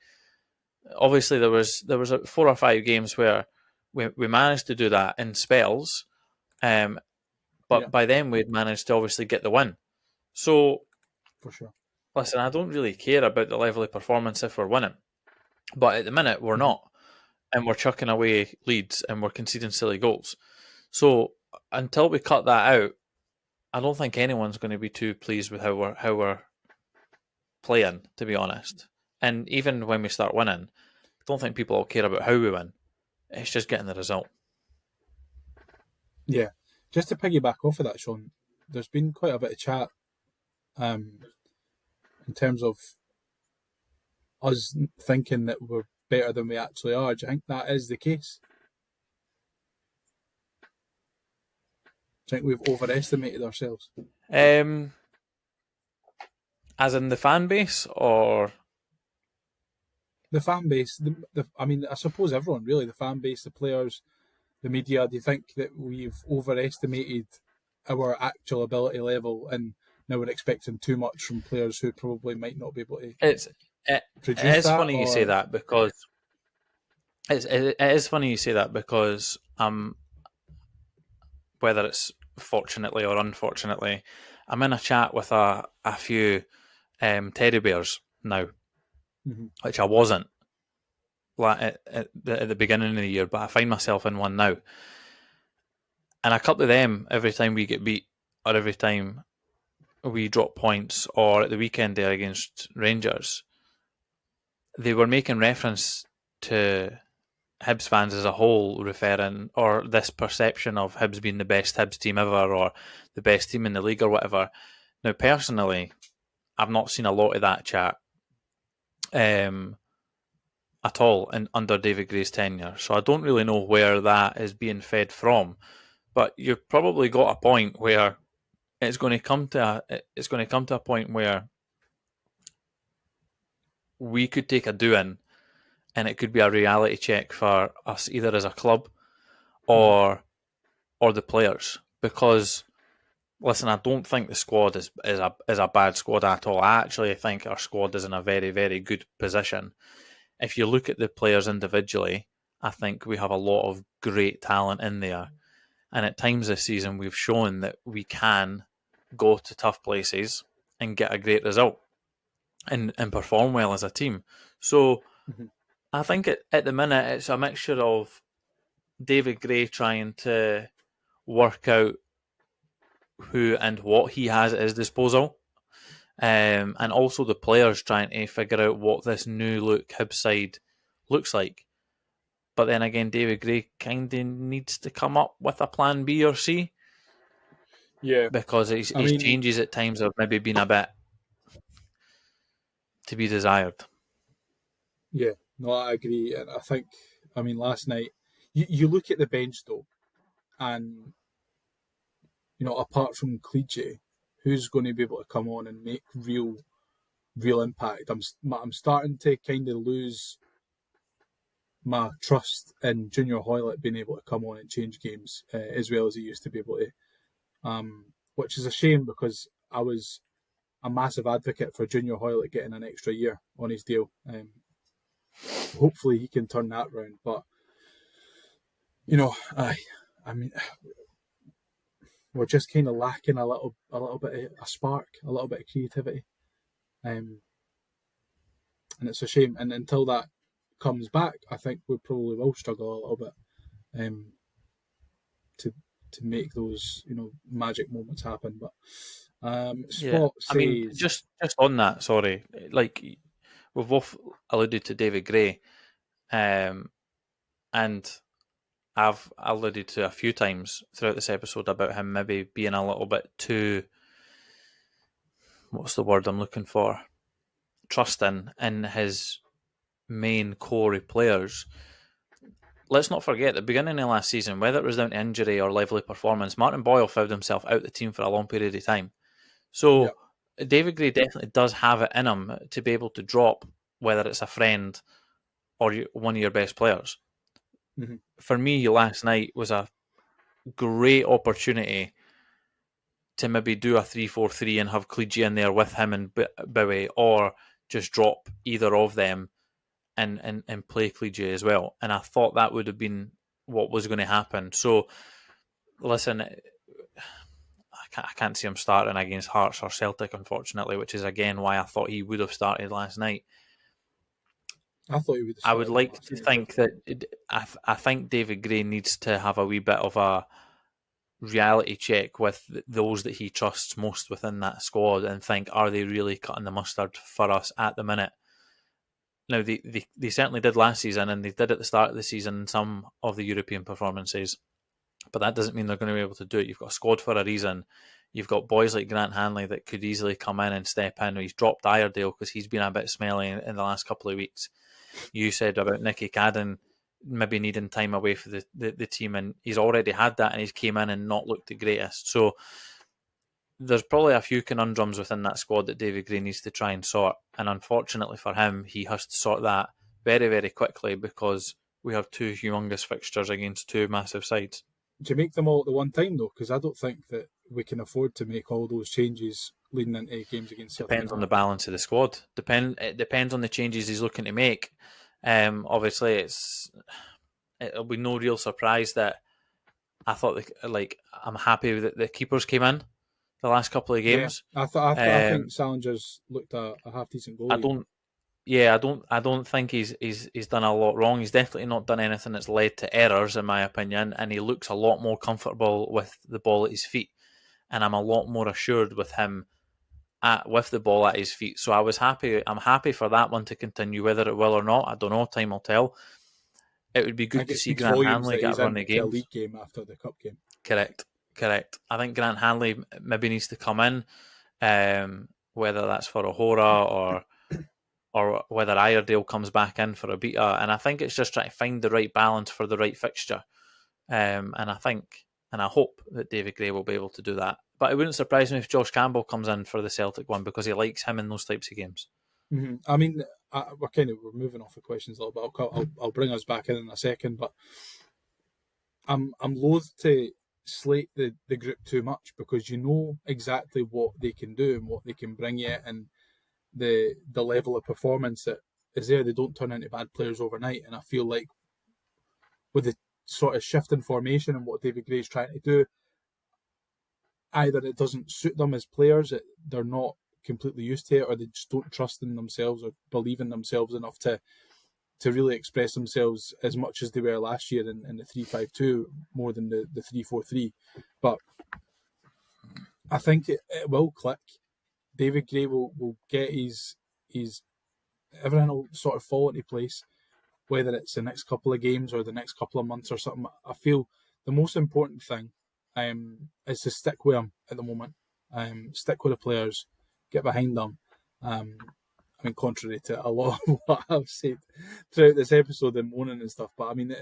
Obviously, there was 4 or 5 games where we managed to do that in spells, but by then we'd managed to obviously get the win. So, for sure. Listen, I don't really care about the level of performance if we're winning, but at the minute we're not. And we're chucking away leads and we're conceding silly goals. So until we cut that out, I don't think anyone's going to be too pleased with how we're playing, to be honest. And even when we start winning, I don't think people will care about how we win. It's just getting the result. Yeah. Just to piggyback off of that, Shaun, there's been quite a bit of chat in terms of us thinking that we're better than we actually are. Do you think that is the case? Do you think we've overestimated ourselves? As in the fan base, or The fan base, I mean, I suppose everyone really, the fan base, the players, the media, do you think that we've overestimated our actual ability level and now we're expecting too much from players who probably might not be able to it produce is that? funny you say that, because it is funny you say that, because whether it's fortunately or unfortunately, I'm in a chat with a few teddy bears now, which I wasn't at the beginning of the year, but I find myself in one now. And a couple of them, every time we get beat or every time we drop points, or at the weekend there against Rangers, they were making reference to Hibs fans as a whole, referring, or this perception of Hibs being the best Hibs team ever, or the best team in the league, or whatever. Now, personally, I've not seen a lot of that chat at all under David Gray's tenure, so I don't really know where that is being fed from. But you've probably got a point where it's going to come to a point where we could take a doing, and it could be a reality check for us, either as a club or the players. Because listen, I don't think the squad is a bad squad at all. I actually think our squad is in a very, very good position. If you look at the players individually, I think we have a lot of great talent in there. And at times this season, we've shown that we can go to tough places and get a great result and perform well as a team. So I think at the minute, it's a mixture of David Gray trying to work out who and what he has at his disposal, and also the players trying to figure out what this new look Hibs side looks like. But then again, David Gray kind of needs to come up with a plan B or C. Yeah. Because his changes at times have maybe been a bit to be desired. Yeah, no, I agree. And I think, last night, you look at the bench though, and, apart from Cleege, who's going to be able to come on and make real impact? I'm starting to kind of lose my trust in Junior Hoylett being able to come on and change games as well as he used to be able to, which is a shame because I was a massive advocate for Junior Hoylett getting an extra year on his deal. Hopefully he can turn that round, but we're just kind of lacking a little bit of a spark, a little bit of creativity, and it's a shame. And until that comes back, I think we probably will struggle a little bit to make those magic moments happen. But Spot says, just on that, sorry, like we've both alluded to David Gray, and I've alluded to a few times throughout this episode about him maybe being a little bit too, what's the word I'm looking for, trusting in his main core of players. Let's not forget, at the beginning of last season, whether it was down to injury or lively performance, Martin Boyle found himself out the team for a long period of time. So David Gray definitely does have it in him to be able to drop, whether it's a friend or one of your best players. Mm-hmm. For me, last night was a great opportunity to maybe do a 3-4-3 and have Cleege in there with him and Bowie, or just drop either of them and play Cleege as well. And I thought that would have been what was going to happen. So, listen, I can't see him starting against Hearts or Celtic, unfortunately, which is again why I thought he would have started last night. I thought he would. I would like to think that I think David Gray needs to have a wee bit of a reality check with those that he trusts most within that squad and think, are they really cutting the mustard for us at the minute? Now, they certainly did last season, and they did at the start of the season in some of the European performances, but that doesn't mean they're going to be able to do it. You've got a squad for a reason. You've got boys like Grant Hanley that could easily come in and step in. He's dropped Iredale because he's been a bit smelly in the last couple of weeks. You said about Nicky Cadden maybe needing time away for the team, and he's already had that, and he's came in and not looked the greatest. So there's probably a few conundrums within that squad that David Gray needs to try and sort. And unfortunately for him, he has to sort that very, very quickly because we have two humongous fixtures against two massive sides. Do you make them all at the one time, though? Because I don't think that we can afford to make all those changes leading into games against Celtic. Depends on the balance of the squad. It depends on the changes he's looking to make. Obviously, it'll be no real surprise that I thought, I'm happy that the keepers came in the last couple of games. Yeah, I think Salinger's looked a half decent goal. I don't think he's done a lot wrong. He's definitely not done anything that's led to errors, in my opinion, and he looks a lot more comfortable with the ball at his feet. And I'm a lot more assured with him with the ball at his feet. So I was happy. I'm happy for that one to continue. Whether it will or not, I don't know. Time will tell. It would be good to see Grant Hanley get a run of games. A league game after the cup game. Correct. I think Grant Hanley maybe needs to come in, whether that's for a Hora or whether Iredale comes back in for a Beta. And I think it's just trying to find the right balance for the right fixture. And I hope that David Gray will be able to do that. But it wouldn't surprise me if Josh Campbell comes in for the Celtic one because he likes him in those types of games. Mm-hmm. I mean, we're moving off the questions a little bit. I'll bring us back in a second, but I'm loath to slate the group too much because you know exactly what they can do and what they can bring you and the level of performance that is there. They don't turn into bad players overnight, and I feel like with the sort of shift in formation and what David Gray's trying to do, either it doesn't suit them as players, they're not completely used to it, or they just don't trust in themselves or believe in themselves enough to really express themselves as much as they were last year in the 3-5-2 more than the 3-4-3. But I think it will click. David Gray will get his everything will sort of fall into place, whether it's the next couple of games or the next couple of months or something. I feel the most important thing is to stick with him at the moment. Stick with the players, get behind them. I mean, contrary to a lot of what I've said throughout this episode and moaning and stuff, but I mean,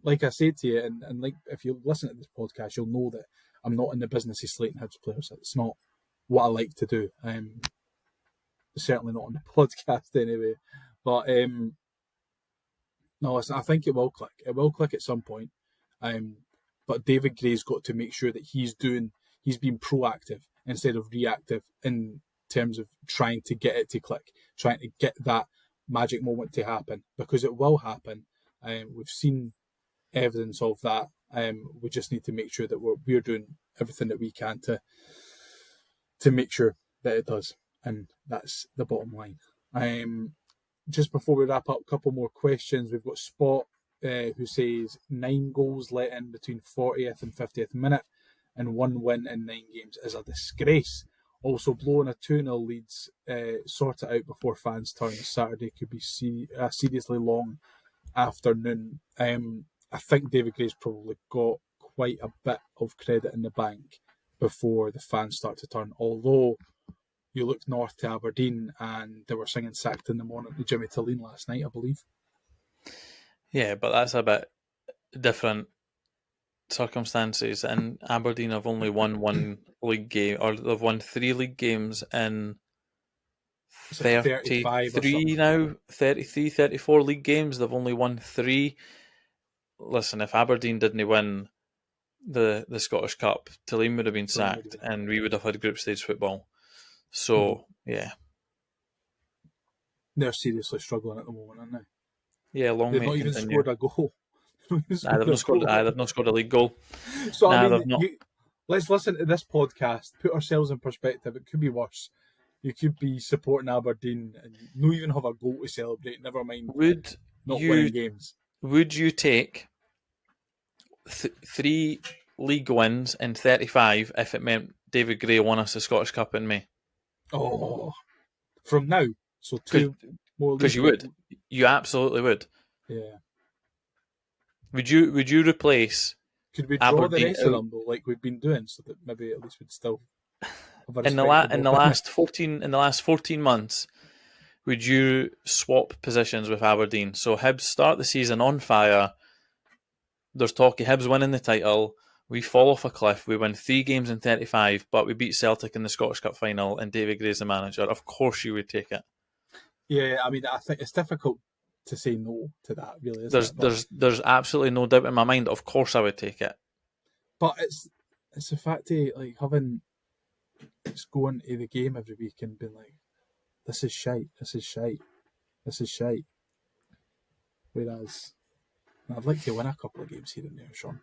like I said to you, and like if you listen to this podcast, you'll know that I'm not in the business of slating Hibs players. It's not what I like to do. Certainly not on the podcast anyway. But no, listen, I think it will click. It will click at some point. But David Gray's got to make sure that he's being proactive instead of reactive in terms of trying to get it to click, trying to get that magic moment to happen, because it will happen. We've seen evidence of that. We just need to make sure that we're doing everything that we can to make sure that it does, and that's the bottom line. Just before we wrap up, a couple more questions. We've got Spot who says 9 goals let in between 40th and 50th minute and 1 win in 9 games is a disgrace. Also, blowing a 2-0 leads, sort it out before fans turn. Saturday could be a seriously long afternoon. I think David Gray's probably got quite a bit of credit in the bank before the fans start to turn. Although you look north to Aberdeen and they were singing Sacked in the Morning to Jimmy Tilleen last night, I believe. Yeah, but that's a bit different circumstances, and Aberdeen have only won 1 league game, or they've won 3 league games in 33 now, 33, 34 league games. They've only won 3. Listen, if Aberdeen didn't win the Scottish Cup, Tilleen would have been sacked and we would have had group stage football. So, yeah. They're seriously struggling at the moment, aren't they? Yeah, long They've may not even continue. scored a goal. They've not scored a league goal. So, I mean, let's listen to this podcast, put ourselves in perspective. It could be worse. You could be supporting Aberdeen and not even have a goal to celebrate, never mind winning games. Would you take 3 league wins in 35 if it meant David Gray won us the Scottish Cup in May? Oh, from now? So 2 more. Because you would. You absolutely would. Yeah. Would you replace Could we draw Aberdeen, the rest of them though, like we've been doing, so that maybe at least we'd still have a in respectable the last 14 months, would you swap positions with Aberdeen? So Hibs start the season on fire. There's talk of Hibs winning the title. We fall off a cliff. We win 3 games in 35, but we beat Celtic in the Scottish Cup final, and David Gray's the manager. Of course, you would take it. Yeah, I mean, I think it's difficult to say no to that. Really, isn't it? There's absolutely no doubt in my mind. Of course, I would take it. But it's the fact of like having just going to the game every week and being like, this is shite. Whereas I'd like to win a couple of games here and there, Shaun.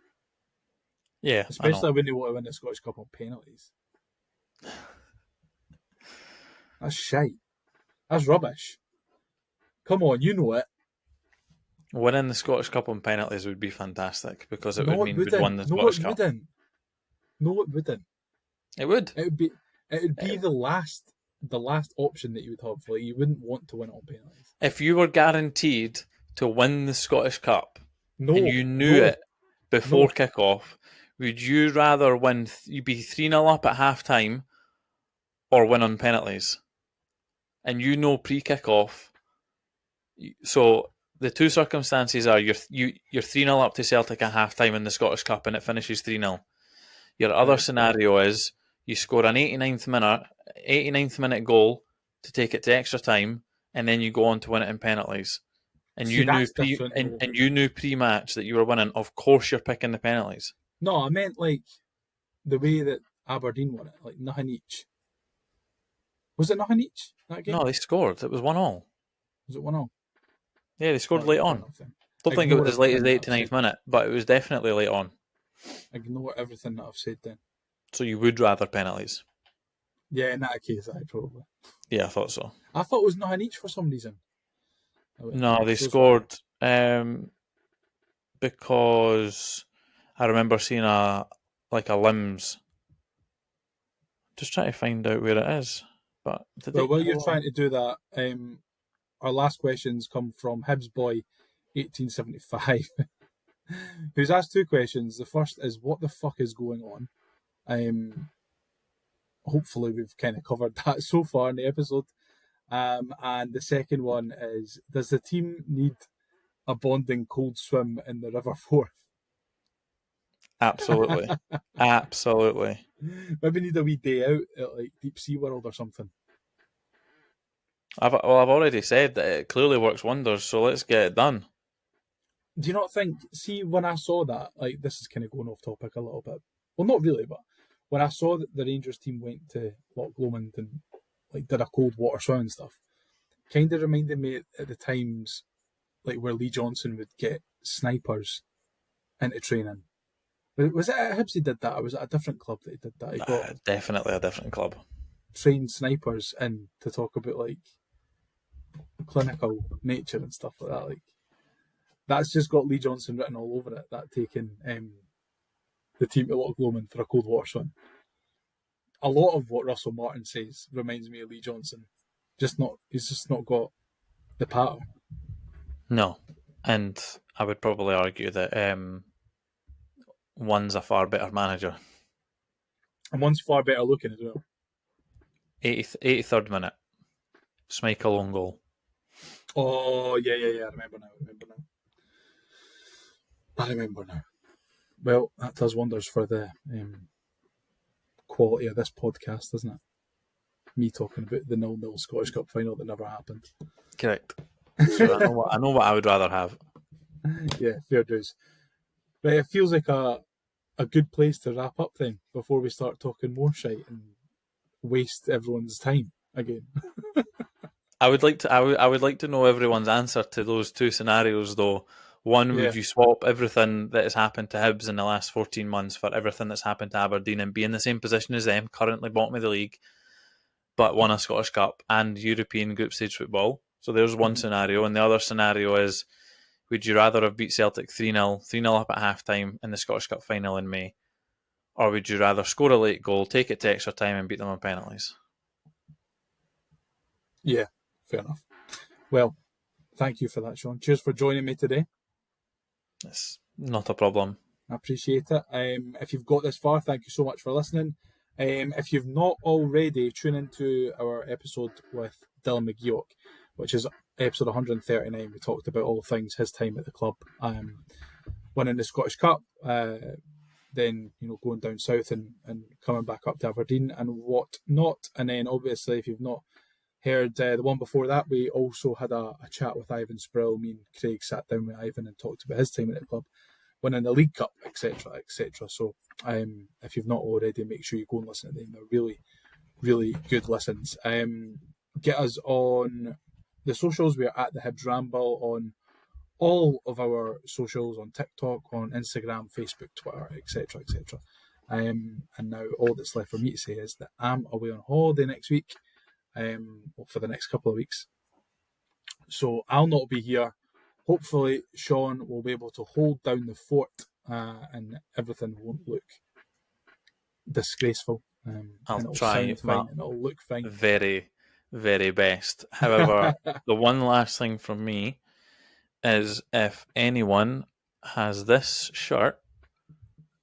Yeah, especially when you want to win the Scottish Cup on penalties. That's shite. That's rubbish. Come on, you know it. Winning the Scottish Cup on penalties would be fantastic because it would mean we'd won the No, Scottish Cup. No, it wouldn't. It would. It would be the last option that you would have. Like, you wouldn't want to win it on penalties. If you were guaranteed to win the Scottish Cup and you knew it before kick-off, would you rather win? You'd be 3-0 up at half-time or win on penalties? And you know pre-kick-off. So the two circumstances are you're 3-0 up to Celtic at half-time in the Scottish Cup and it finishes 3-0. Your other scenario is you score an 89th minute goal to take it to extra time, and then you go on to win it in penalties. And you knew pre-match that you were winning. Of course, you're picking the penalties. No, I meant like the way that Aberdeen won it, like nothing each. Was it nothing each that game? No, they scored. It was 1-1. Was it 1-0? Yeah, they scored late on. Don't think it was as late as the 89th minute, but it was definitely late on. Ignore everything that I've said then. So you would rather penalties? Yeah, in that case, probably. Yeah, I thought so. I thought it was nothing each for some reason. No, they scored because I remember seeing a limbs. Just trying to find out where it is. But while you're trying to do that, our last questions come from Hibs Boy 1875, who's asked 2 questions. The first is, what the fuck is going on? Hopefully we've kind of covered that so far in the episode. And the second one is, does the team need a bonding cold swim in the River Forth? Absolutely. Absolutely. Maybe need a wee day out at like Deep Sea World or something. I've already said that it clearly works wonders, so let's get it done. Do you not think, see, when I saw that, like, this is kind of going off topic a little bit. Well, not really, but when I saw that the Rangers team went to Loch Lomond and like did a cold water swim and stuff, kind of reminded me at the times like where Lee Johnson would get snipers into training. Was it at Hibs he did that, or was it a different club that he did that? He got definitely a different club. Trained snipers in to talk about like clinical nature and stuff like that. Like, that's just got Lee Johnson written all over it. That taking the team to Loch Lomond for a cold water swim. A lot of what Russell Martin says reminds me of Lee Johnson. He's just not got the patter. No, and I would probably argue that one's a far better manager. And one's far better looking as well. 83rd minute. Schmeichel own goal. Oh, yeah. I remember now. Well, that does wonders for the quality of this podcast, doesn't it? Me talking about the 0-0 Scottish Cup final that never happened. Correct. So I know what I would rather have. Yeah, fair dues. Right, it feels like a good place to wrap up then before we start talking more shite and waste everyone's time again. I would like to know everyone's answer to those 2 scenarios though. One, would you swap everything that has happened to Hibs in the last 14 months for everything that's happened to Aberdeen and be in the same position as them, currently bottom of the league, but won a Scottish Cup and European group stage football? So there's one scenario. And the other scenario is, would you rather have beat Celtic 3-0 up at half-time in the Scottish Cup final in May? Or would you rather score a late goal, take it to extra time and beat them on penalties? Yeah, fair enough. Well, thank you for that, Shaun. Cheers for joining me today. It's not a problem. I appreciate it. If you've got this far, thank you so much for listening. If you've not already, tune into our episode with Dylan McGeoch, which is episode 139. We talked about all things his time at the club, winning the Scottish Cup, then going down south and coming back up to Aberdeen and what not. And then obviously, if you've not heard the one before that, we also had a chat with Ivan Sprill. Me and Craig sat down with Ivan and talked about his time at the club, winning the League Cup, etc., etc. So if you've not already, make sure you go and listen to them. They're really, really good listens. Get us on the socials. We're at the Hibs Ramble on all of our socials, on TikTok, on Instagram, Facebook, Twitter, etc., etc. And now all that's left for me to say is that I'm away on holiday next week, for the next couple of weeks. So I'll not be here. Hopefully Shaun will be able to hold down the fort, and everything won't look disgraceful. I'll try fine, and it'll look fine. Very, very best. However, the one last thing from me is if anyone has this shirt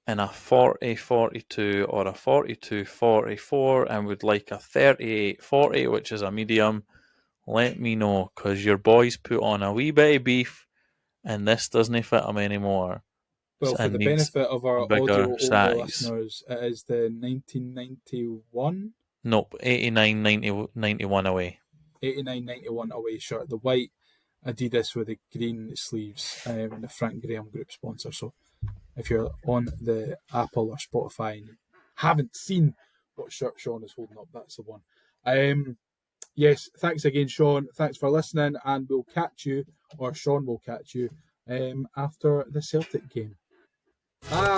in a 40-42 or a 42-44 and would like a 38-40, which is a medium, let me know, because your boys put on a wee bit of beef and this doesn't fit them anymore. Well, for the benefit of our audio listeners, it is the 1991? Nope, 89-91 away. 89-91 away shirt. The white Adidas with the green sleeves, and the Frank Graham Group sponsor. So if you're on the Apple or Spotify and you haven't seen what shirt Shaun is holding up, that's the one. Yes, thanks again, Shaun. Thanks for listening, and we'll catch you, or Shaun will catch you, after the Celtic game. Bye.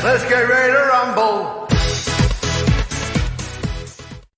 Let's get ready to rumble.